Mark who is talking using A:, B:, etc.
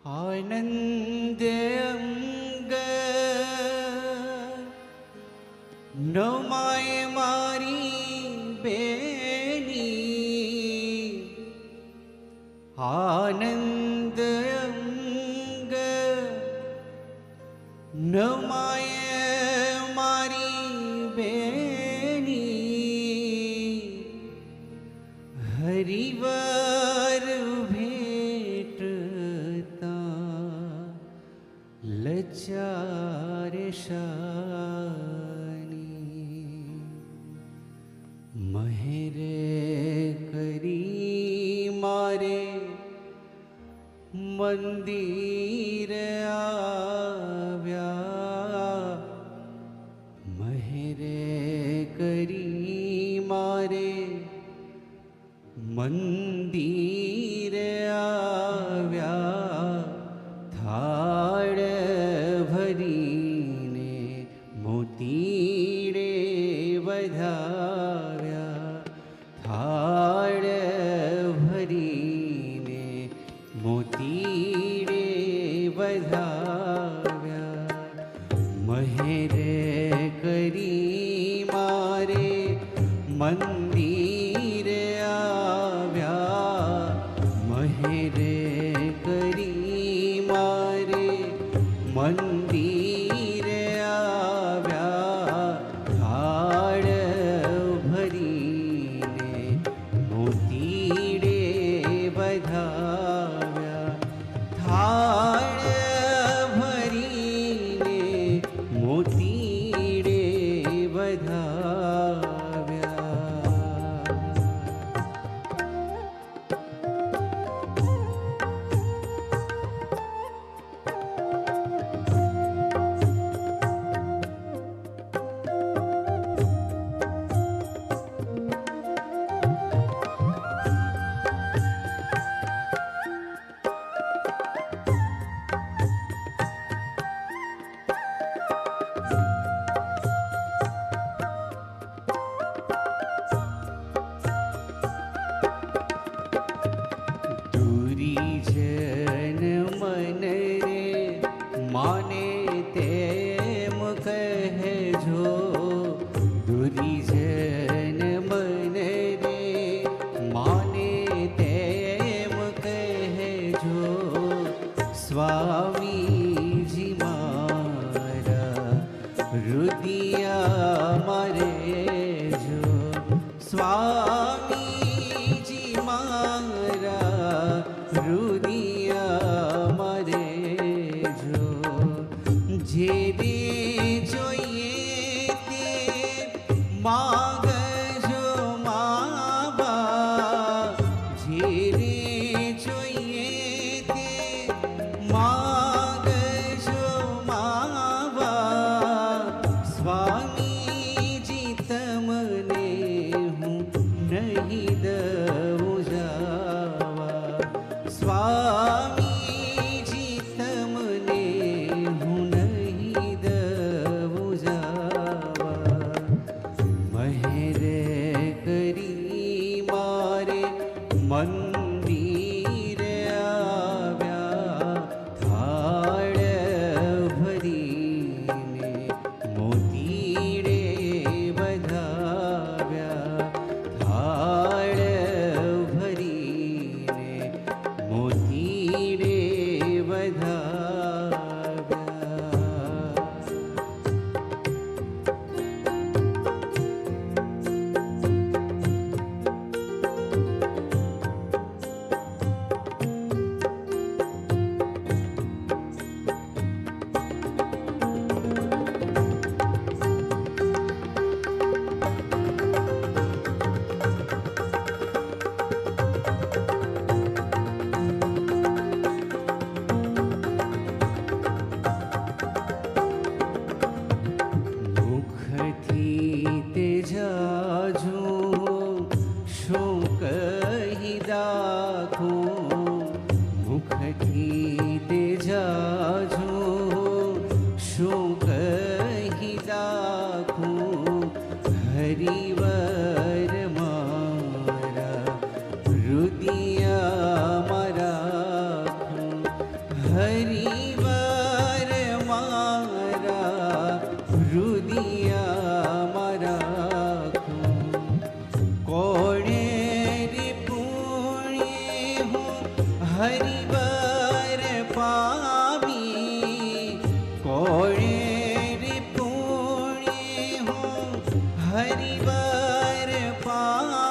A: आनंद अंग नमाय मारी बेनी आनंद अंग नमाय मारी बेनी हरिवर भेटता लचार शानी महेरे करी मारे मंदिर आव्या महेरे करी मारे मंदिर आव्या थाळ भरीने मोतीडे વધાવ્યા થાળ ભરીને મોતીડે વધાવ્યા મહેરે કરી મારે મંદિર આવ્યા મહેરે કરી મારે મંદિર આવ્યા થાળ ભરીને મોતીડે વધાવ્યા થાળ ભરીને મોતીડે વધાવ્યા जन मन रे माने तेम कहजो दुरीजन मन रे माने तेम कहजो स्वामी जी मारा रुदिया मारे जो स्वामी जी मारा रुदिया मारे जो जे दे जोइए ते मागजो माबा जे दे जोइए ते मागजो माबा स्वामी जी तमने हूँ नहीं दऊँ जावा स्वामी जी तमने हूँ नहीं दऊँ जावा महेरे करी मारे मंदिर आव्या थाळ भरीने मोतीडे વધાવ્યા થાળ ભરીને મોતીડે વધાવ્યા હરિવર મારા રુદિયા મારા પા